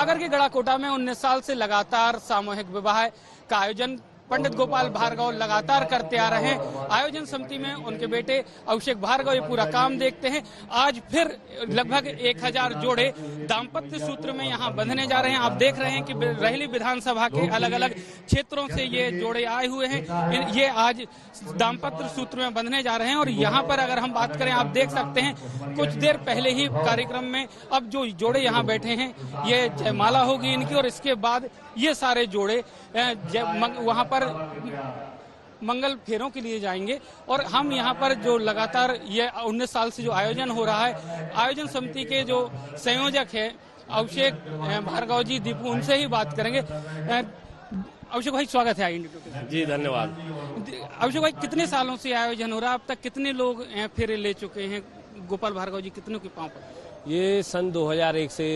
सागर के गड़ाकोटा में 19 साल से लगातार सामूहिक विवाह का आयोजन पंडित गोपाल भार्गव लगातार करते आ रहे हैं। आयोजन समिति में उनके बेटे अभिषेक भार्गव ये पूरा काम देखते हैं। आज फिर लगभग 1000 जोड़े दाम्पत्य सूत्र में यहाँ बंधने जा रहे हैं। आप देख रहे हैं कि रहली विधानसभा के अलग अलग क्षेत्रों से ये जोड़े आए हुए हैं। ये आज दाम्पत्य सूत्र में बंधने जा रहे हैं। और यहाँ पर अगर हम बात करें, आप देख सकते हैं कुछ देर पहले ही कार्यक्रम में अब जो जोड़े यहाँ बैठे हैं ये जयमाला होगी इनकी, और इसके बाद ये सारे जोड़े वहाँ पर मंगल फेरों के लिए जाएंगे। और हम यहाँ पर जो लगातार ये 19 साल से जो आयोजन हो रहा है, आयोजन समिति के जो संयोजक है अभिषेक भार्गव जी दीपू, उनसे ही बात करेंगे। अभिषेक भाई स्वागत है इंडिया जी। धन्यवाद। अभिषेक भाई, कितने सालों से आयोजन हो रहा है? अब तक कितने लोग फेरे ले चुके हैं? गोपाल भार्गव जी कितनों के पांव पर? ये सन 2001 से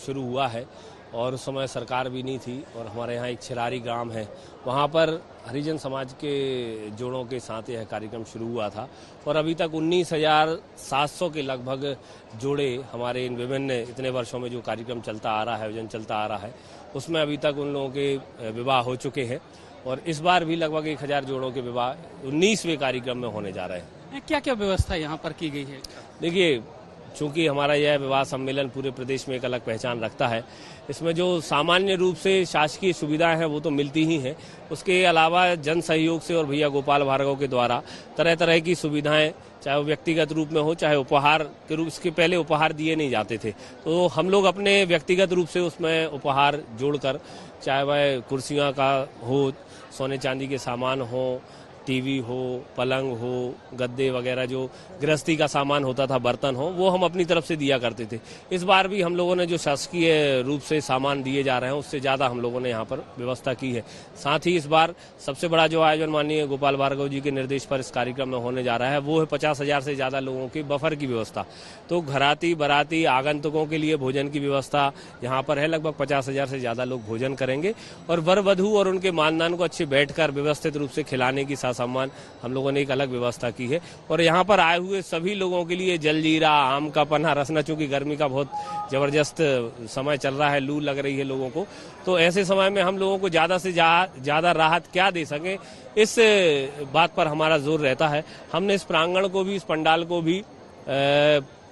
शुरू हुआ है और उस समय सरकार भी नहीं थी। और हमारे यहाँ एक छिरारी ग्राम है, वहाँ पर हरिजन समाज के जोड़ों के साथ यह कार्यक्रम शुरू हुआ था। और अभी तक 19,700 के लगभग जोड़े हमारे इन विभिन्न इतने वर्षों में जो कार्यक्रम चलता आ रहा है, आयोजन चलता आ रहा है, उसमें अभी तक उन लोगों के विवाह हो चुके हैं। और इस बार भी लगभग 1000 जोड़ों के विवाह 19वें कार्यक्रम में होने जा रहे हैं। क्या क्या व्यवस्था यहाँ पर की गई है? देखिए, चूंकि हमारा यह विवाह सम्मेलन पूरे प्रदेश में एक अलग पहचान रखता है, इसमें जो सामान्य रूप से शासकीय सुविधाएं हैं वो तो मिलती ही हैं, उसके अलावा जन सहयोग से और भैया गोपाल भार्गव के द्वारा तरह तरह की सुविधाएं, चाहे वो व्यक्तिगत रूप में हो चाहे उपहार के रूप, इसके पहले उपहार दिए नहीं जाते थे, तो हम लोग अपने व्यक्तिगत रूप से उसमें उपहार जोड़कर, चाहे वह कुर्सियाँ का हो, सोने चांदी के सामान हो, टीवी हो, पलंग हो, गद्दे वगैरह जो गृहस्थी का सामान होता था, बर्तन हो, वो हम अपनी तरफ से दिया करते थे। इस बार भी हम लोगों ने जो शासकीय रूप से सामान दिए जा रहे हैं उससे ज़्यादा हम लोगों ने यहाँ पर व्यवस्था की है। साथ ही इस बार सबसे बड़ा जो आयोजन माननीय गोपाल भार्गव जी के निर्देश पर इस कार्यक्रम में होने जा रहा है वो है 50,000 से ज़्यादा लोगों की बफर की व्यवस्था। तो घराती बाराती आगंतुकों के लिए भोजन की व्यवस्था यहाँ पर है। लगभग 50,000 से ज़्यादा लोग भोजन करेंगे और वर वधू और उनके मानदान को अच्छे बैठकर व्यवस्थित रूप से खिलाने की सम्मान हम लोगों ने एक अलग व्यवस्था की है। और यहाँ पर आए हुए सभी लोगों के लिए जलजीरा, आम का पन्ना, रसना, चूंकि गर्मी का बहुत जबरदस्त समय चल रहा है, लू लग रही है लोगों को, तो ऐसे समय में हम लोगों को ज्यादा से ज्यादा राहत क्या दे सके, इस बात पर हमारा जोर रहता है। हमने इस प्रांगण को भी, इस पंडाल को भी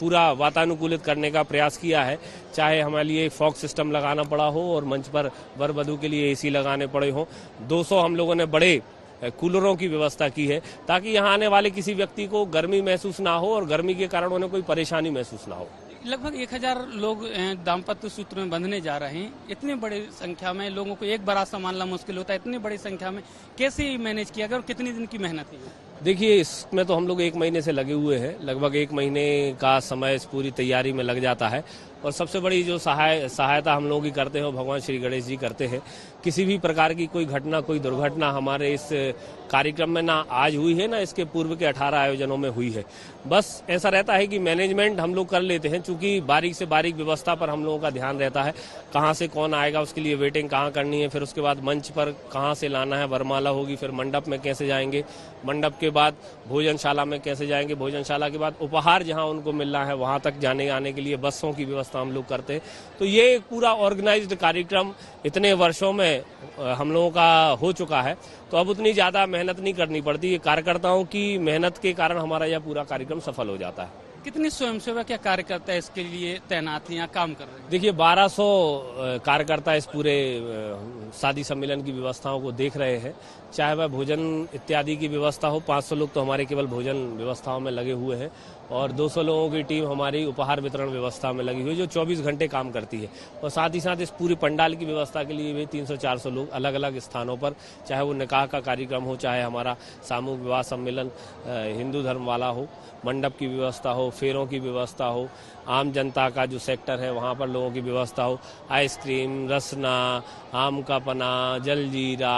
पूरा वातानुकूलित करने का प्रयास किया है। चाहे हमारे लिए फॉग सिस्टम लगाना पड़ा हो और मंच पर वर वधू के लिए एसी लगाने पड़े हो, 200 हम लोगों ने बड़े कूलरों की व्यवस्था की है ताकि यहाँ आने वाले किसी व्यक्ति को गर्मी महसूस ना हो और गर्मी के कारण उन्हें कोई परेशानी महसूस ना हो। लगभग 1000 लोग दाम्पत्य सूत्र में बंधने जा रहे हैं। इतनी बड़ी संख्या में लोगों को एक बारात संभालना मुश्किल होता है, इतनी बड़ी संख्या में कैसे मैनेज किया गया और कितनी दिन की मेहनत है? देखिए, इसमें तो हम लोग 1 महीने से लगे हुए हैं। लगभग 1 महीने का समय इस पूरी तैयारी में लग जाता है। और सबसे बड़ी जो सहायता हम लोग ही करते हैं वो भगवान श्री गणेश जी करते हैं। किसी भी प्रकार की कोई घटना, कोई दुर्घटना हमारे इस कार्यक्रम में ना आज हुई है ना इसके पूर्व के 18 आयोजनों में हुई है। बस ऐसा रहता है कि मैनेजमेंट हम लोग कर लेते हैं, चूंकि बारीक से बारीक व्यवस्था पर हम लोगों का ध्यान रहता है। कहाँ से कौन आएगा, उसके लिए वेटिंग कहाँ करनी है, फिर उसके बाद मंच पर कहाँ से लाना है, वरमाला होगी, फिर मंडप में कैसे जाएंगे, मंडप के बाद भोजनशाला में कैसे जाएंगे, भोजनशाला के बाद उपहार जहाँ उनको मिलना है वहाँ तक जाने आने के लिए बसों की व्यवस्था हम लोग करते हैं। तो ये एक पूरा ऑर्गेनाइज्ड कार्यक्रम इतने वर्षों में हम लोगों का हो चुका है, तो अब उतनी ज्यादा मेहनत नहीं करनी पड़ती। ये कार्यकर्ताओं की मेहनत के कारण हमारा यह पूरा कार्यक्रम सफल हो जाता है। कितने स्वयंसेवक या कार्यकर्ता इसके लिए तैनात हैं या काम कर रहे हैं? देखिए, 1200 कार्यकर्ता इस पूरे शादी सम्मेलन की व्यवस्थाओं को देख रहे हैं। चाहे वह भोजन इत्यादि की व्यवस्था हो, 500 लोग तो हमारे केवल भोजन व्यवस्थाओं में लगे हुए हैं और 200 लोगों की टीम हमारी उपहार वितरण व्यवस्था में लगी हुई है जो 24 घंटे काम करती है। और साथ ही साथ इस पूरी पंडाल की व्यवस्था के लिए भी 300-400 लोग अलग अलग स्थानों पर, चाहे वो निकाह का कार्यक्रम हो, चाहे हमारा सामूहिक विवाह सम्मेलन हिंदू धर्म वाला हो, मंडप की व्यवस्था हो, फेरों की व्यवस्था हो, आम जनता का जो सेक्टर है वहाँ पर लोगों की व्यवस्था हो, आइसक्रीम, रसना, आम का पना, jaljeera,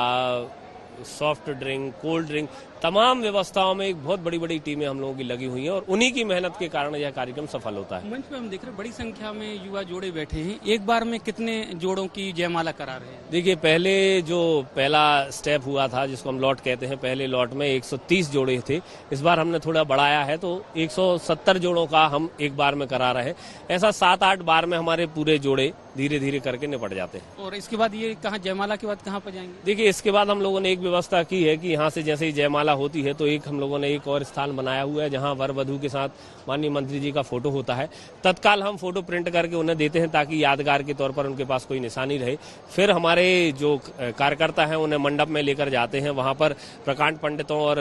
soft drink, cold drink, तमाम व्यवस्थाओं में एक बहुत बड़ी बड़ी टीमें हम लोगों की लगी हुई हैं और उन्हीं की मेहनत के कारण यह कार्यक्रम सफल होता है। मंच पे हम देख रहे हैं बड़ी संख्या में युवा जोड़े बैठे हैं। एक बार में कितने जोड़ों की जयमाला करा रहे हैं? देखिए, पहले जो पहला स्टेप हुआ था जिसको हम लॉट कहते हैं, पहले लॉट में 130 जोड़े थे। इस बार हमने थोड़ा बढ़ाया है तो 170 जोड़ों का हम एक बार में करा रहे हैं। ऐसा 7-8 बार में हमारे पूरे जोड़े धीरे धीरे करके निपट जाते हैं। और इसके बाद ये कहाँ, जयमाला के बाद कहाँ पर जाएंगे? देखिए, इसके बाद हम लोगों ने एक व्यवस्था की है कि यहाँ से जैसे ही जयमाला होती है तो एक हम लोगों ने एक और स्थान बनाया हुआ है जहाँ वर वधू के साथ माननीय मंत्री जी का फोटो होता है। तत्काल हम फोटो प्रिंट करके उन्हें देते हैं ताकि यादगार के तौर पर उनके पास कोई निशानी रहे। फिर हमारे जो कार्यकर्ता हैं उन्हें मंडप में लेकर जाते हैं। वहाँ पर प्रकांड पंडितों और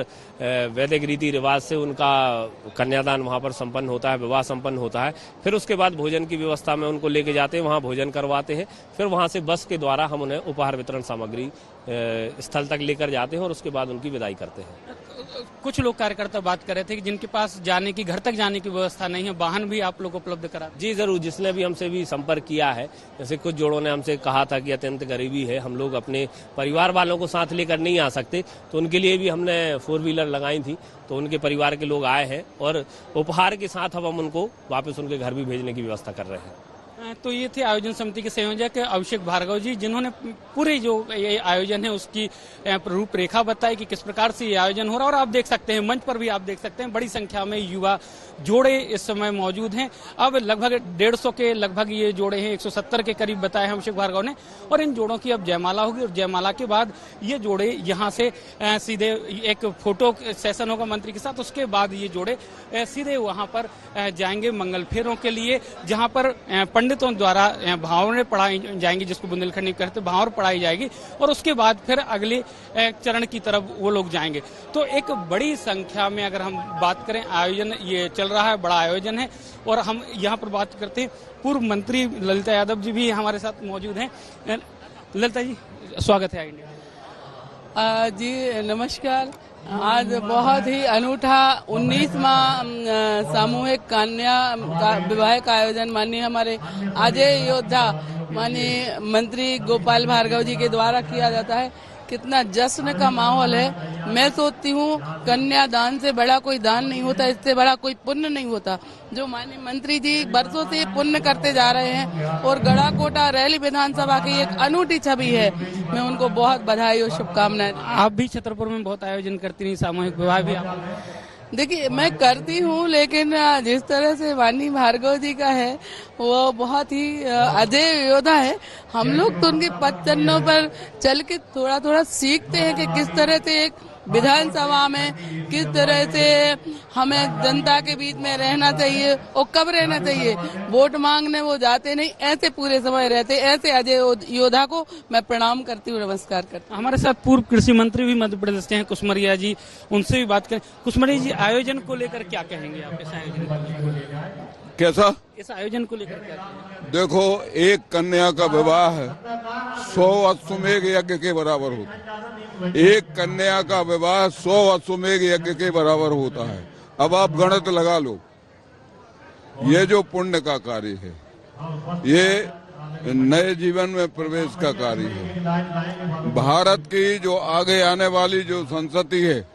वैदिक रीति रिवाज से उनका कन्यादान वहाँ पर संपन्न होता है, विवाह संपन्न होता है। फिर उसके बाद भोजन की व्यवस्था में उनको लेके जाते हैं, वहाँ भोजन करवाते हैं। फिर वहाँ से बस के द्वारा हम उन्हें उपहार वितरण सामग्री स्थल तक लेकर जाते हैं और उसके बाद उनकी विदाई करते हैं। कुछ लोग कार्यकर्ता बात कर रहे थे कि जिनके पास जाने की, घर तक जाने की व्यवस्था नहीं है, वाहन भी आप लोग उपलब्ध करा? जी जरूर, जिसने भी हमसे भी संपर्क किया है, जैसे कुछ जोड़ों ने हमसे कहा था कि अत्यंत गरीबी है, हम लोग अपने परिवार वालों को साथ लेकर नहीं आ सकते, तो उनके लिए भी हमने 4 व्हीलर लगाई थी। तो उनके परिवार के लोग आए हैं और उपहार के साथ अब हम उनको वापस उनके घर भी भेजने की व्यवस्था कर रहे हैं। तो ये थे आयोजन समिति के संयोजक अभिषेक भार्गव जी, जिन्होंने पूरे जो ये आयोजन है उसकी रूपरेखा बताई कि किस प्रकार से ये आयोजन हो रहा है। और आप देख सकते हैं, मंच पर भी आप देख सकते हैं, बड़ी संख्या में युवा जोड़े इस समय मौजूद हैं। अब लगभग 150 के लगभग ये जोड़े हैं, 170 के करीब बताए हैं अभिषेक भार्गव ने। और इन जोड़ों की अब जयमाला होगी और जयमाला के बाद ये जोड़े यहाँ से सीधे एक फोटो सेशन होगा मंत्री के साथ। उसके बाद ये जोड़े सीधे वहाँ पर जाएंगे मंगल फेरों के लिए, जहाँ पर पंडितों द्वारा भावरें पढ़ाई जाएंगी, जिसको बुंदेलखंडी कहते हैं, भावर पढ़ाई जाएगी। और उसके बाद फिर अगले चरण की तरफ वो लोग जाएंगे। तो एक बड़ी संख्या में अगर हम बात करें, आयोजन ये चल रहा है, बड़ा आयोजन है। और हम यहाँ पर बात करते हैं, पूर्व मंत्री ललिता यादव जी भी हमारे साथ मौजूद हैं। ललिता जी, स्वागत है इंडिया। जी नमस्कार। आज बहुत ही अनूठा 19वां सामूहिक कन्या विवाह का आयोजन माननीय हमारे अजय योद्धा माननीय मंत्री गोपाल भार्गव जी के द्वारा किया जाता है। कितना जश्न का माहौल है। मैं सोचती हूँ कन्यादान से बड़ा कोई दान नहीं होता, इससे बड़ा कोई पुण्य नहीं होता। जो माननीय मंत्री जी बरसों से पुण्य करते जा रहे हैं और गढ़ाकोटा रैली विधानसभा की एक अनूठी छवि है। मैं उनको बहुत बधाई और शुभकामनाएं। आप भी छतरपुर में बहुत आयोजन करती रही, सामूहिक विवाह भी आप? देखिए, मैं करती हूँ, लेकिन जिस तरह से वानी भार्गव जी का है वो बहुत ही अजय योद्धा है। हम लोग तो उनके पद चिन्हों पर चल के थोड़ा थोड़ा सीखते हैं कि किस तरह से एक विधानसभा में किस तरह से हमें जनता के बीच में रहना चाहिए और कब रहना चाहिए। वोट मांगने वो जाते नहीं, ऐसे पूरे समय रहते। ऐसे अजय योद्धा को मैं प्रणाम करती हूँ, नमस्कार करती हूँ। हमारे साथ पूर्व कृषि मंत्री भी मध्य प्रदेश के हैं, कुसमरिया जी, उनसे भी बात करें। कुसमरिया जी, आयोजन को लेकर क्या कहेंगे आप? इस आयोजन कैसा? इस आयोजन को लेकर क्या कहेंगे? देखो, एक कन्या का विवाह है 100 अश्वमेघ यज्ञ के बराबर होता है। एक कन्या का विवाह 100 अश्वमेघ यज्ञ के बराबर होता है। अब आप गणित लगा लो। ये जो पुण्य का कार्य है, ये नए जीवन में प्रवेश का कार्य है। भारत की जो आगे आने वाली जो संस्कृति है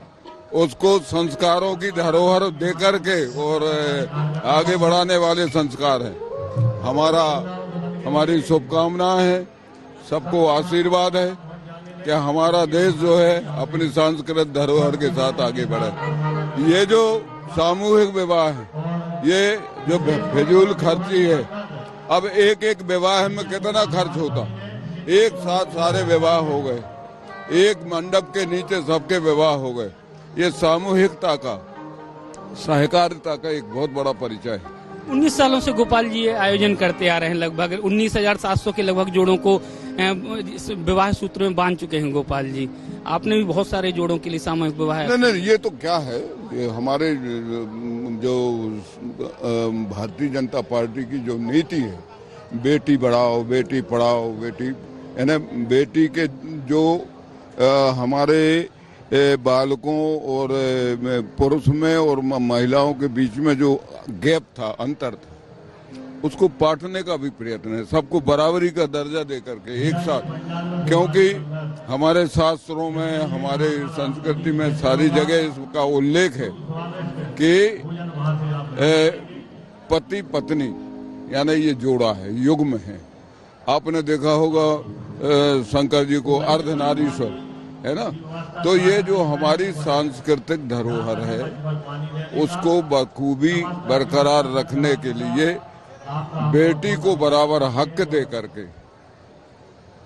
उसको संस्कारों की धरोहर देकर के और आगे बढ़ाने वाले संस्कार हैं। हमारी शुभकामनाएं हैं, सबको आशीर्वाद है कि हमारा देश जो है अपनी सांस्कृतिक धरोहर के साथ आगे बढ़े। ये जो सामूहिक विवाह है, ये जो फिजूल खर्ची है, अब एक एक विवाह में कितना खर्च होता। एक साथ सारे विवाह हो गए, एक मंडप के नीचे सबके विवाह हो गए। ये सामूहिकता का, सहकारिता का एक बहुत बड़ा परिचय है। 19 सालों से गोपाल जी ये आयोजन करते आ रहे हैं। लगभग 19,700 के लगभग जोड़ों को विवाह सूत्र में बांध चुके हैं गोपाल जी। आपने भी बहुत सारे जोड़ों के लिए सामूहिक विवाह। नहीं, ये तो क्या है, ये हमारे जो भारतीय जनता पार्टी की जो नीति है, बेटी बढ़ाओ बेटी पढ़ाओ, बेटी के जो हमारे बालकों और पुरुष में और महिलाओं के बीच में जो गैप था, अंतर था, उसको पाटने का भी प्रयत्न है। सबको बराबरी का दर्जा दे करके एक साथ, क्योंकि हमारे शास्त्रों में, हमारे संस्कृति में सारी जगह इसका उल्लेख है कि पति पत्नी यानी ये जोड़ा है, युग्म है। आपने देखा होगा शंकर जी को अर्धनारीश्वर है ना। तो ये जो हमारी सांस्कृतिक धरोहर है उसको बखूबी बरकरार रखने के लिए बेटी को बराबर हक दे करके,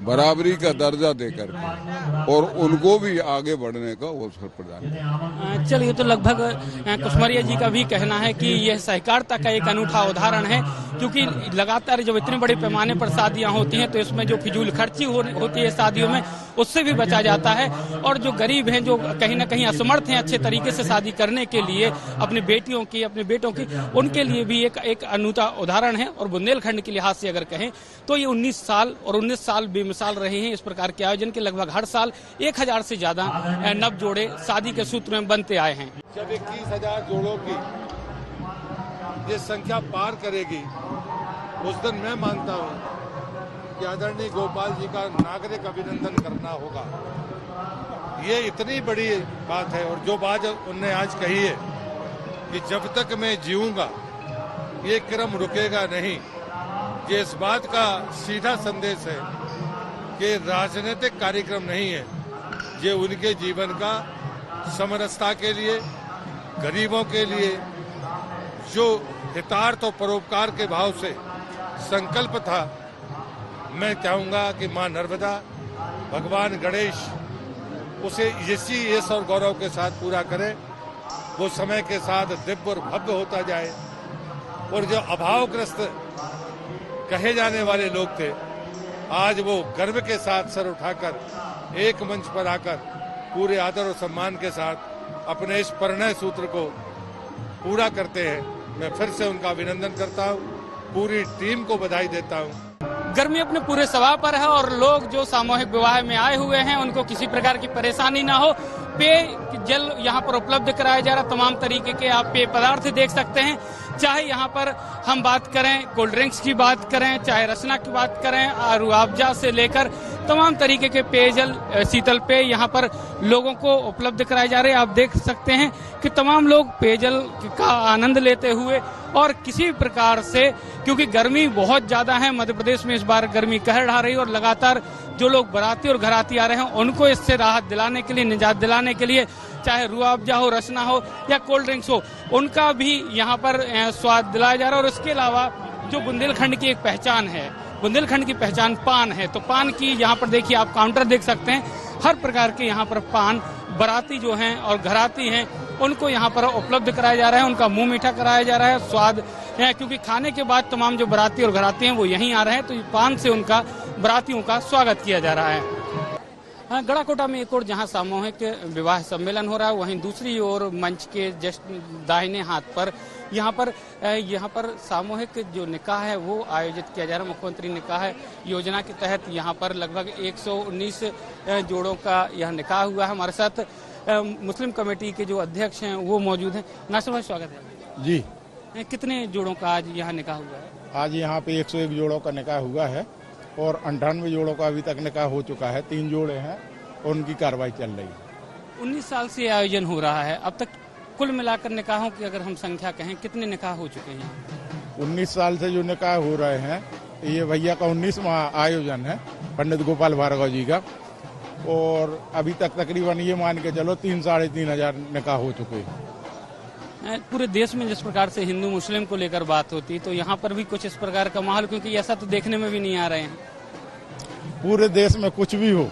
बराबरी का दर्जा दे करके और उनको भी आगे बढ़ने का अवसर प्रदान किया। चलिए, तो लगभग कुसमरिया जी का भी कहना है कि यह सहकारिता का एक अनूठा उदाहरण है, क्योंकि लगातार जब इतने बड़े पैमाने पर शादियां होती हैं तो इसमें जो फिजूल खर्ची होती है शादियों में, उससे भी बचा जाता है। और जो गरीब हैं, जो कहीं ना कहीं असमर्थ हैं अच्छे तरीके से शादी करने के लिए अपनी बेटियों की, अपने बेटों की, उनके लिए भी एक अनूठा उदाहरण है। और बुंदेलखंड के लिहाज से अगर कहें तो ये 19 साल और 19 साल बेमिसाल रहे हैं इस प्रकार के आयोजन के। लगभग हर साल 1000 से ज्यादा नव जोड़े शादी के सूत्र में बनते आए हैं। जब 21,000 जोड़ों की ये संख्या पार करेगी, उस दिन मैं मानता हूँ कि आदरणीय गोपाल जी का नागरिक अभिनंदन करना होगा। ये इतनी बड़ी बात है। और जो बात उनने आज कही है कि जब तक मैं जीऊंगा ये क्रम रुकेगा नहीं, ये इस बात का सीधा संदेश है कि राजनीतिक कार्यक्रम नहीं है, ये उनके जीवन का समरसता के लिए, गरीबों के लिए जो हितार्थ और परोपकार के भाव से संकल्प था। मैं चाहूंगा कि मां नर्मदा, भगवान गणेश उसे इसी यश और गौरव के साथ पूरा करे। वो समय के साथ दिव्य और भव्य होता जाए। और जो अभावग्रस्त कहे जाने वाले लोग थे, आज वो गर्व के साथ सर उठाकर एक मंच पर आकर पूरे आदर और सम्मान के साथ अपने इस परिणय सूत्र को पूरा करते हैं। मैं फिर से उनका अभिनंदन करता हूँ, पूरी टीम को बधाई देता हूँ। गर्मी अपने पूरे स्वभाव पर है और लोग जो सामूहिक विवाह में आए हुए हैं उनको किसी प्रकार की परेशानी ना हो। पेय जल यहाँ पर उपलब्ध कराया जा रहा, तमाम तरीके के आप पेय पदार्थ देख सकते हैं। चाहे यहाँ पर हम बात करें कोल्ड ड्रिंक्स की बात करें, चाहे रसना की बात करें, रूअफ़ज़ा से लेकर तमाम तरीके के पेयजल, शीतल पेय यहाँ पर लोगों को उपलब्ध कराए जा रहे हैं। आप देख सकते हैं कि तमाम लोग पेयजल का आनंद लेते हुए और किसी भी प्रकार से, क्योंकि गर्मी बहुत ज्यादा है, मध्य प्रदेश में इस बार गर्मी कहर ढा रही है और लगातार जो लोग बाराती और घराती आ रहे हैं उनको इससे राहत दिलाने के लिए, निजात दिलाने के लिए, चाहे रूअफ़ज़ा हो, रसना हो या कोल्ड ड्रिंक्स हो, उनका भी यहाँ पर स्वाद दिलाया जा रहा है। और इसके अलावा जो बुंदेलखंड की एक पहचान है, बुंदेलखंड की पहचान पान है, तो पान की यहाँ पर देखिए आप काउंटर देख सकते हैं, हर प्रकार के यहाँ पर पान बाराती जो हैं और घराती हैं उनको यहाँ पर उपलब्ध कराया जा रहा है, उनका मुंह मीठा कराया जा रहा है, स्वाद है, क्योंकि खाने के बाद तमाम जो बाराती और घराती हैं वो यहीं आ रहे हैं, तो पान से उनका बारातियों का स्वागत किया जा रहा है। गढ़ाकोटा में एक और जहां सामूहिक विवाह सम्मेलन हो रहा है, वहीं दूसरी ओर मंच के जस्ट दाहिने हाथ पर यहाँ पर सामूहिक जो निकाह है वो आयोजित किया जा रहा है। मुख्यमंत्री निकाह योजना के तहत यहाँ पर लगभग 119 जोड़ों का यह निकाह हुआ है। हमारे साथ मुस्लिम कमेटी के जो अध्यक्ष हैं वो मौजूद हैं। नासिर भाई, स्वागत है जी। कितने जोड़ों का आज यहाँ निकाह हुआ है? आज यहाँ पे 101 जोड़ों का निकाह हुआ है और 98 जोड़ों का अभी तक निकाह हो चुका है। 3 जोड़े हैं और उनकी कार्रवाई चल रही है। 19 साल से आयोजन हो रहा है, अब तक कुल मिलाकर निकाहों की अगर हम संख्या कहें कितने निकाह हो चुके हैं? 19 साल से जो निकाह हो रहे हैं, ये भैया का 19वां आयोजन है पंडित गोपाल भार्गव जी का, और अभी तक तकरीबन ये मान के चलो 3-3.5 हजार निकाह हो चुके हैं। पूरे देश में जिस प्रकार से हिंदू मुस्लिम को लेकर बात होती, तो यहाँ पर भी कुछ इस प्रकार का माहौल, क्योंकि ऐसा तो देखने में भी नहीं आ रहे हैं। पूरे देश में कुछ भी हो,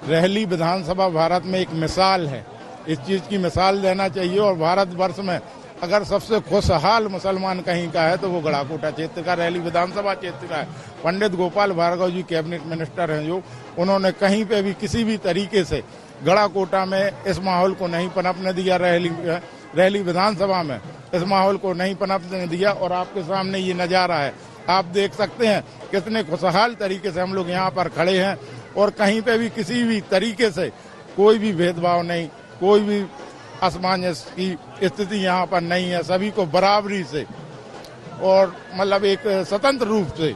रहली विधानसभा भारत में एक मिसाल है, इस चीज की मिसाल देना चाहिए। और भारतवर्ष में अगर सबसे खुशहाल मुसलमान कहीं का है तो वो गढ़ाकोटा क्षेत्र का, रहली विधानसभा क्षेत्र का है। पंडित गोपाल भार्गव जी कैबिनेट मिनिस्टर हैं, जो उन्होंने कहीं पे भी किसी भी तरीके से गढ़ाकोटा में इस माहौल को नहीं पनपने दिया, रहली विधानसभा में इस माहौल को नहीं पनपने दिया। और आपके सामने ये नजारा है, आप देख सकते हैं कितने खुशहाल तरीके से हम लोग यहाँ पर खड़े हैं और कहीं पे भी किसी भी तरीके से कोई भी भेदभाव नहीं, कोई भी असमंजस की स्थिति यहाँ पर नहीं है। सभी को बराबरी से और मतलब एक स्वतंत्र रूप से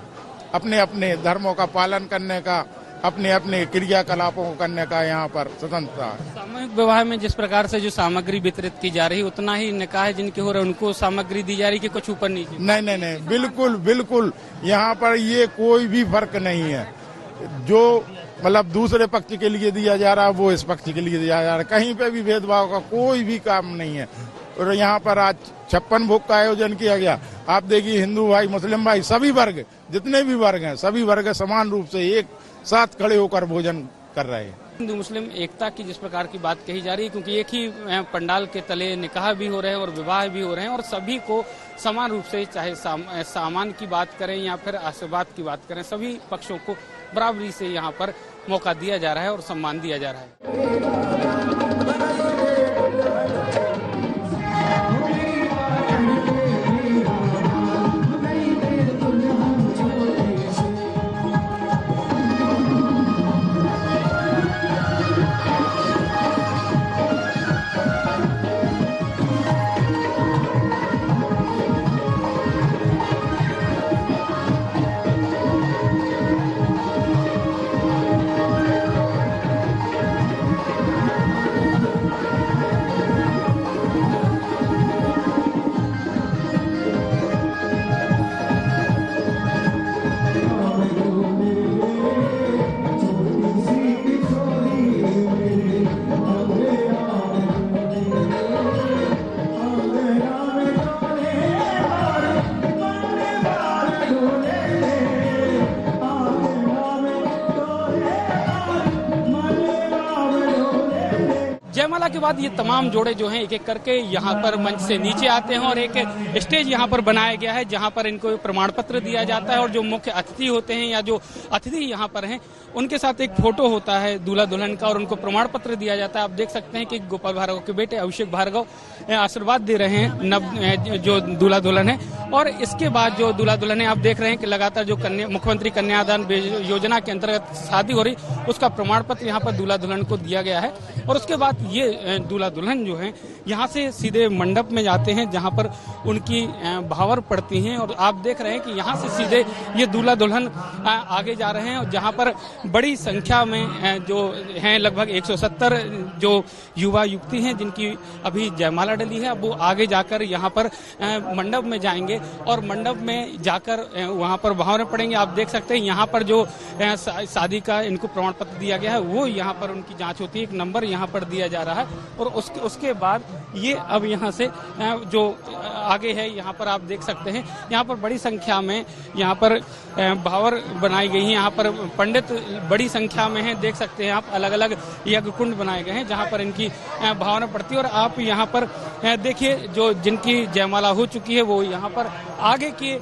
अपने अपने धर्मों का पालन करने का अपने अपने क्रियाकलापों को करने का यहाँ पर स्वतंत्रता है। सामूहिक विवाह में जिस प्रकार से जो सामग्री वितरित की जा रही है उतना ही निकाह जिनके हो रहे हैं उनको सामग्री दी जा रही है कि कुछ ऊपर नीचे? नहीं, बिल्कुल बिल्कुल यहाँ पर ये कोई भी फर्क नहीं है। जो मतलब दूसरे पक्ष के लिए दिया जा रहा है वो इस पक्ष के लिए दिया जा रहा है। कहीं पे भी भेदभाव का कोई भी काम नहीं है। और यहाँ पर आज 56 भोग का आयोजन किया गया। आप देखिए हिंदू भाई, मुस्लिम भाई, सभी वर्ग, जितने भी वर्ग हैं, सभी वर्ग समान रूप से एक साथ खड़े होकर भोजन कर रहे हैं। हिंदू मुस्लिम एकता की जिस प्रकार की बात कही जा रही है, क्योंकि एक ही पंडाल के तले निकाह भी हो रहे हैं और विवाह भी हो रहे हैं और सभी को समान रूप से, चाहे सामान की बात करें या फिर आशीर्वाद की बात करें, सभी पक्षों को बराबरी से यहाँ पर मौका दिया जा रहा है और सम्मान दिया जा रहा है। जयमाला के बाद ये तमाम जोड़े जो हैं एक एक करके यहाँ पर मंच से नीचे आते हैं और एक स्टेज यहाँ पर बनाया गया है जहाँ पर इनको प्रमाण पत्र दिया जाता है और जो मुख्य अतिथि होते हैं या जो अतिथि यहाँ पर हैं उनके साथ एक फोटो होता है दूल्हा दुल्हन का और उनको प्रमाण पत्र दिया जाता है। आप देख सकते हैं कि गोपाल भार्गव के बेटे अभिषेक भार्गव आशीर्वाद दे रहे हैं जो दूल्हा दुल्हन है। और इसके बाद जो दूल्हा दुल्हन है आप देख रहे हैं कि लगातार जो मुख्यमंत्री कन्यादान योजना के अंतर्गत शादी हो रही उसका प्रमाण पत्र यहाँ पर दूल्हा दुल्हन को दिया गया है। और उसके बाद ये दूल्हा दुल्हन जो है यहाँ से सीधे मंडप में जाते हैं जहाँ पर उनकी भावर पड़ती हैं और आप देख रहे हैं कि यहाँ से सीधे ये दूल्हा दुल्हन आगे जा रहे हैं और जहाँ पर बड़ी संख्या में जो हैं लगभग 170 जो युवा युवती हैं जिनकी अभी जयमाला डली है, अब वो आगे जाकर यहाँ पर मंडप में जाएंगे और मंडप में जाकर वहाँ पर भावरें पड़ेंगे। आप देख सकते हैं यहाँ पर जो शादी का इनको प्रमाण पत्र दिया गया है वो यहाँ पर उनकी जांच होती है, एक नंबर यहाँ पर दिया जा रहा है और उसके बाद ये अब यहाँ से जो आगे है यहाँ पर आप देख सकते हैं यहाँ पर बड़ी संख्या में यहाँ पर भावर बनाई गई है। यहाँ पर पंडित बड़ी संख्या में हैं, देख सकते हैं आप, अलग अलग यज्ञ कुंड बनाए गए हैं जहाँ पर इनकी भावना पड़ती है। और आप यहाँ पर देखिए जो जिनकी जयमाला हो चुकी है वो यहाँ पर आगे की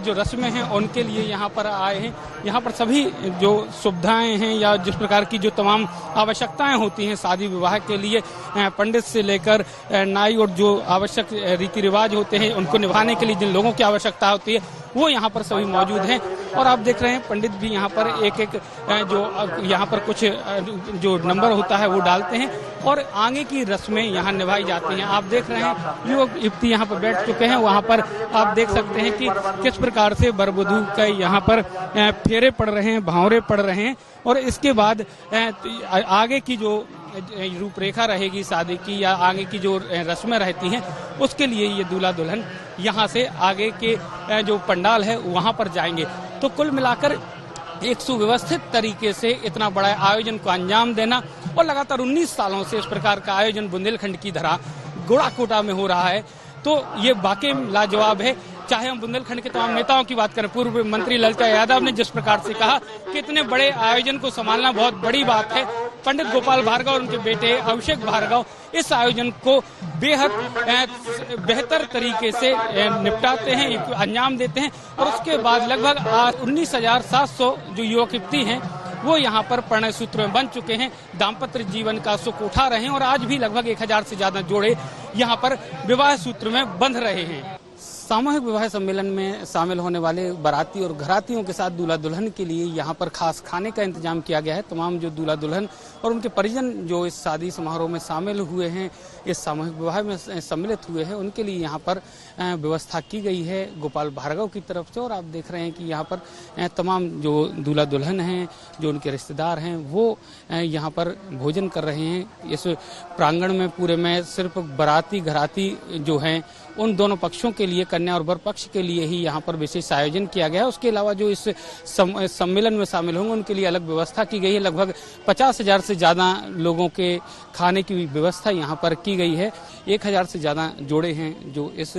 जो रस्में हैं उनके लिए यहाँ पर आए हैं। यहाँ पर सभी जो सुविधाएं हैं या जिस प्रकार की जो तमाम आवश्यकताएं होती हैं शादी विवाह के लिए, पंडित से लेकर नाई और जो आवश्यक रीति रिवाज होते हैं उनको निभाने के लिए जिन लोगों की आवश्यकता होती है वो यहाँ पर सभी मौजूद हैं। और आप देख रहे हैं पंडित भी यहाँ पर एक एक जो यहाँ पर कुछ जो नंबर होता है वो डालते हैं और आगे की रस्में यहाँ निभाई जाती हैं। आप देख रहे हैं युवक युवती यहाँ पर बैठ चुके हैं, वहाँ पर आप देख सकते हैं कि किस प्रकार से वर वधू का यहाँ पर फेरे पड़ रहे हैं, भावरे पड़ रहे हैं। और इसके बाद आगे की जो रूपरेखा रहेगी शादी की या आगे की जो रस्में रहती हैं उसके लिए ये दूल्हा दुल्हन यहाँ से आगे के जो पंडाल है वहाँ पर जाएंगे। तो कुल मिलाकर एक सुव्यवस्थित तरीके से इतना बड़ा आयोजन को अंजाम देना और लगातार 19 सालों से इस प्रकार का आयोजन बुंदेलखंड की धरा गोड़ाकोटा में हो रहा है तो ये वाकई लाजवाब है। चाहे हम बुंदेलखंड के तमाम नेताओं की बात करें, पूर्व मंत्री ललिता यादव ने जिस प्रकार से कहा कि इतने बड़े आयोजन को संभालना बहुत बड़ी बात है, पंडित गोपाल भार्गव और उनके बेटे अभिषेक भार्गव इस आयोजन को बेहद बेहतर तरीके से निपटाते हैं, अंजाम देते हैं। और उसके बाद लगभग 19,700 जो युवक युवती हैं वो यहाँ पर प्रणय सूत्र में बन चुके हैं, दाम्पत्य जीवन का सुख उठा रहे हैं और आज भी लगभग 1000 से ज्यादा जोड़े यहाँ पर विवाह सूत्र में बंध रहे हैं। सामूहिक विवाह सम्मेलन में शामिल होने वाले बाराती और घरातियों के साथ दूल्हा दुल्हन के लिए यहाँ पर खास खाने का इंतजाम किया गया है। तमाम जो दूल्हा दुल्हन और उनके परिजन जो इस शादी समारोह में शामिल हुए हैं, इस सामूहिक विवाह में सम्मिलित हुए हैं, उनके लिए यहाँ पर व्यवस्था की गई है गोपाल भार्गव की तरफ से। और आप देख रहे हैं कि यहाँ पर तमाम जो दूल्हा दुल्हन हैं, जो उनके रिश्तेदार हैं, वो यहाँ पर भोजन कर रहे हैं। इस प्रांगण में पूरे में सिर्फ बाराती घराती जो हैं उन दोनों पक्षों के लिए, कन्या और वर पक्ष के लिए ही यहाँ पर विशेष आयोजन किया गया है। उसके अलावा जो इस सम्मेलन में शामिल होंगे उनके लिए अलग व्यवस्था की गई है। लगभग 50,000 से ज़्यादा लोगों के खाने की व्यवस्था यहाँ पर की गई है। 1,000 से ज़्यादा जोड़े हैं जो इस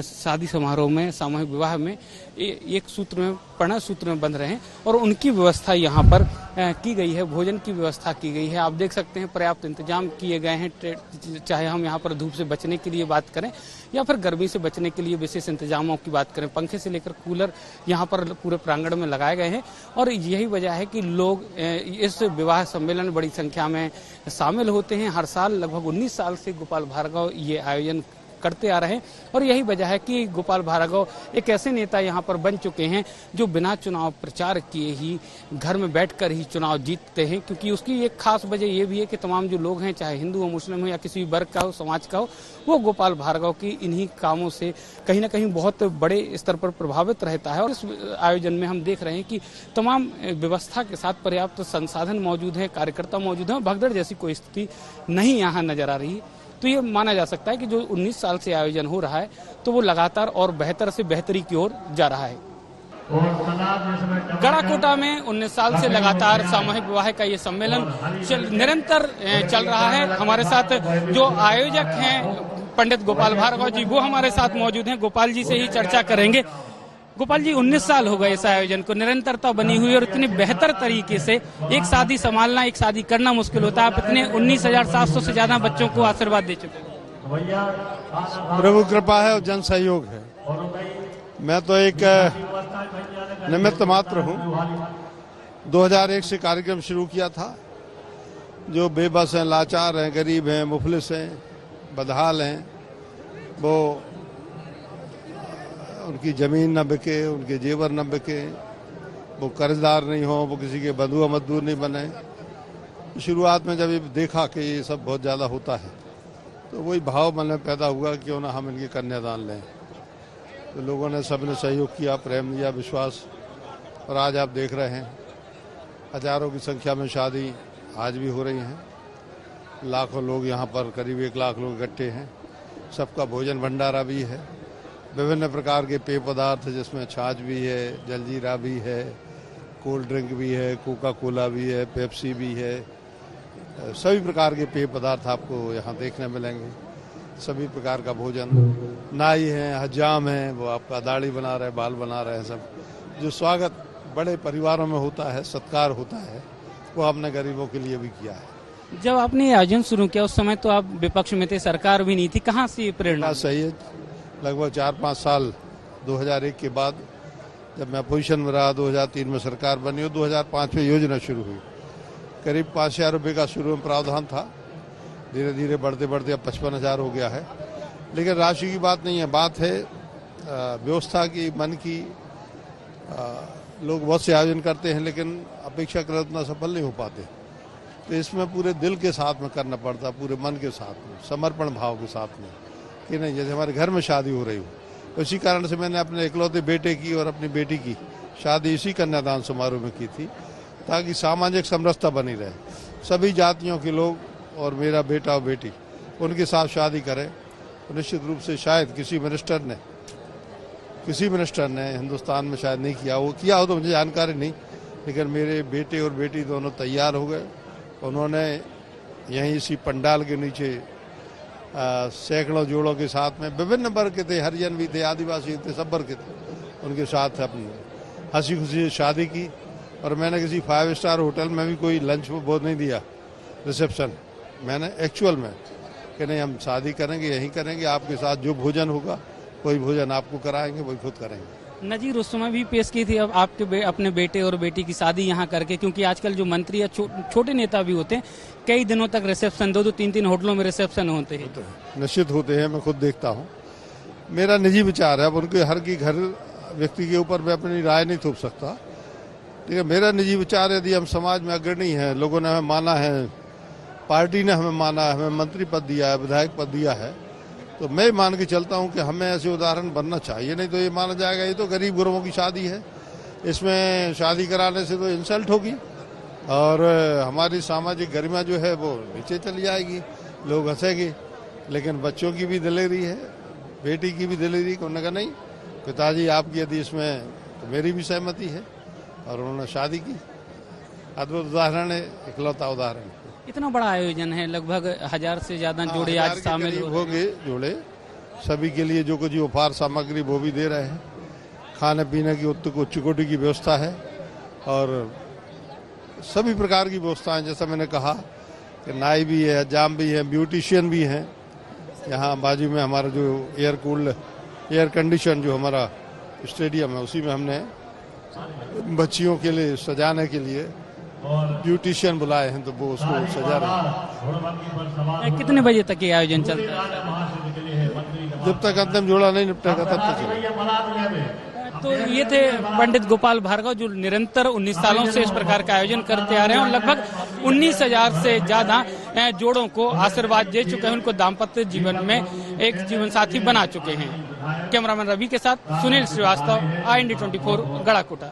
शादी समारोह में, सामूहिक विवाह में एक सूत्र में, प्रणय सूत्र में बंध रहे हैं और उनकी व्यवस्था यहाँ पर की गई है। भोजन की व्यवस्था की गई है। आप देख सकते हैं पर्याप्त इंतजाम किए गए हैं। चाहे हम यहाँ पर धूप से बचने के लिए बात करें या फिर गर्मी से बचने के लिए विशेष इंतजामों की बात करें, पंखे से लेकर कूलर यहाँ पर पूरे प्रांगण में लगाए गए हैं। और यही वजह है कि लोग इस विवाह सम्मेलन में बड़ी संख्या में शामिल होते हैं। हर साल लगभग 19 साल से गोपाल भार्गव ये आयोजन करते आ रहे हैं। और यही वजह है कि गोपाल भार्गव एक ऐसे नेता यहाँ पर बन चुके हैं जो बिना चुनाव प्रचार किए ही घर में बैठकर ही चुनाव जीतते हैं। क्योंकि उसकी एक खास वजह ये भी है कि तमाम जो लोग हैं, चाहे हिंदू हो, मुस्लिम हो या किसी भी वर्ग का हो, समाज का हो, वो गोपाल भार्गव की इन्हीं कामों से कहीं ना कहीं बहुत बड़े स्तर पर प्रभावित रहता है। और इस आयोजन में हम देख रहे हैं कि तमाम व्यवस्था के साथ पर्याप्त संसाधन मौजूद हैं, कार्यकर्ता मौजूद हैं। भगदड़ जैसी कोई स्थिति नहीं यहाँ नजर आ रही। तो ये माना जा सकता है कि जो 19 साल से आयोजन हो रहा है तो वो लगातार और बेहतर से बेहतरी की ओर जा रहा है। गढ़ाकोटा में 19 साल से लगातार सामूहिक विवाह का ये सम्मेलन निरंतर चल रहा है। हमारे साथ जो आयोजक हैं पंडित गोपाल भार्गव जी, वो हमारे साथ मौजूद हैं। गोपाल जी से ही चर्चा करेंगे। गोपाल जी, 19 साल हो गए इस आयोजन को, निरंतरता बनी हुई और इतनी बेहतर तरीके से एक शादी संभालना, एक शादी करना मुश्किल होता है। आप इतने 19,700 से ज्यादा बच्चों को आशीर्वाद दे चुके हैं। प्रभु कृपा है और जन सहयोग है। मैं तो एक निमित्त मात्र हूँ। 2001 से कार्यक्रम शुरू किया था। जो बेबस हैं, लाचार हैं, गरीब हैं, मुफलिस हैं, बदहाल हैं, वो उनकी ज़मीन न बिके, उनके जेवर न बिके, वो कर्जदार नहीं हो, वो किसी के बंधुआ मजदूर नहीं बने। शुरुआत में जब ये देखा कि ये सब बहुत ज़्यादा होता है तो वही भाव मन में पैदा हुआ कि क्यों ना हम इनके कन्यादान लें। तो लोगों ने सबने सहयोग किया, प्रेम दिया, विश्वास। और आज आप देख रहे हैं हजारों की संख्या में शादी आज भी हो रही हैं। लाखों लोग यहाँ पर, करीब 1 लाख लोग इकट्ठे हैं। सबका भोजन भंडारा भी है, विभिन्न प्रकार के पेय पदार्थ, जिसमें छाछ भी है, जलजीरा भी है, कोल्ड ड्रिंक भी है, कोका कोला भी है, पेप्सी भी है। सभी प्रकार के पेय पदार्थ आपको यहाँ देखने मिलेंगे। सभी प्रकार का भोजन। नाई हैं, हजाम हैं, वो आपका दाढ़ी बना रहे हैं, बाल बना रहे हैं। सब जो स्वागत बड़े परिवारों में होता है, सत्कार होता है, वो आपने गरीबों के लिए भी किया है। जब आपने आयोजन शुरू किया उस समय तो आप विपक्ष में थे, सरकार भी नहीं थी। कहाँ से ये प्रेरणा? सही है, लगभग 4-5 साल 2001 के बाद जब मैं अपोजिशन में रहा, 2003 में सरकार बनी और 2005 में योजना शुरू हुई। करीब 5,000 रुपये का शुरू में प्रावधान था। धीरे धीरे बढ़ते बढ़ते अब 55,000 हो गया है। लेकिन राशि की बात नहीं है, बात है व्यवस्था की, मन की। लोग बहुत से आयोजन करते हैं लेकिन अपेक्षाकृत उतना सफल नहीं हो पाते। तो इसमें पूरे दिल के साथ में करना पड़ता, पूरे मन के साथ में, समर्पण भाव के साथ में, कि नहीं जैसे हमारे घर में शादी हो रही हो। इसी कारण से मैंने अपने इकलौते बेटे की और अपनी बेटी की शादी इसी कन्यादान समारोह में की थी, ताकि सामाजिक समरसता बनी रहे। सभी जातियों के लोग और मेरा बेटा और बेटी उनके साथ शादी करें। तो निश्चित रूप से शायद किसी मिनिस्टर ने हिंदुस्तान में शायद नहीं किया, वो किया हो तो मुझे जानकारी नहीं, लेकिन मेरे बेटे और बेटी दोनों तैयार हो गए। उन्होंने यहीं इसी पंडाल के नीचे सैकड़ों जोड़ों के साथ में, विभिन्न वर्ग के थे, हरिजन भी थे, आदिवासी थे, सब वर्ग के थे, उनके साथ अपनी हंसी खुशी से शादी की। और मैंने किसी 5 स्टार होटल में भी कोई लंच बहुत नहीं दिया, रिसेप्शन। मैंने एक्चुअल में कि नहीं, हम शादी करेंगे, यहीं करेंगे, आपके साथ जो भोजन होगा कोई भोजन आपको कराएंगे, वही खुद करेंगे। नजीर उस समय भी पेश की थी अब आपके अपने बेटे और बेटी की शादी यहाँ करके, क्योंकि आजकल जो मंत्री या छोटे नेता भी होते हैं, कई दिनों तक रिसेप्शन, 2-2, 3-3 होटलों में रिसेप्शन होते हैं। निश्चित होते हैं, मैं खुद देखता हूँ। मेरा निजी विचार है, अब उनके हर की घर व्यक्ति के ऊपर मैं अपनी राय नहीं थोप सकता। ठीक है, मेरा निजी विचार है, यदि हम समाज में अग्रणी हैं, लोगों ने हमें माना है, पार्टी ने हमें माना है, हमें मंत्री पद दिया है, विधायक पद दिया है, तो मैं मान के चलता हूं कि हमें ऐसे उदाहरण बनना चाहिए। नहीं तो ये माना जाएगा ये तो गरीब गुरबों की शादी है, इसमें शादी कराने से तो इंसल्ट होगी और हमारी सामाजिक गरिमा जो है वो नीचे चली जाएगी, लोग हंसेंगे। लेकिन बच्चों की भी दिलेरी है, बेटी की भी दिलेरी, उन्होंने कहा नहीं पिताजी आपकी यदि इसमें तो मेरी भी सहमति है, और उन्होंने शादी की। अद्भुत उदाहरण है, इकलौता उदाहरण है। इतना बड़ा आयोजन है, लगभग 1000 से ज्यादा जोड़े आज शामिल होंगे। जोड़े सभी के लिए जो कुछ उपहार सामग्री वो भी दे रहे हैं, खाने पीने की उच्च कोटि की व्यवस्था है और सभी प्रकार की व्यवस्थाएं, जैसा मैंने कहा कि नाई भी है, हजाम भी है, ब्यूटिशियन भी हैं। यहाँ बाजू में हमारा जो एयर कंडीशन जो हमारा स्टेडियम है, उसी में हमने बच्चियों के लिए सजाने के लिए ब्यूटिशियन बुलाए हैं, तो वो उसको सजा रहे हैं। कितने बजे तक ये आयोजन चलता है? जब तक अंतिम जोड़ा नहीं निपटेगा तब तक चलेगा। तो ये थे पंडित गोपाल भार्गव, जो निरंतर 19 सालों से इस प्रकार का आयोजन करते आ रहे हैं और लगभग 19,000 से ज्यादा जोड़ों को आशीर्वाद दे चुके हैं, उनको दाम्पत्य जीवन में एक जीवन साथी बना चुके हैं। कैमरामैन रवि के साथ सुनील श्रीवास्तव, IND 24 गड़ाकोटा।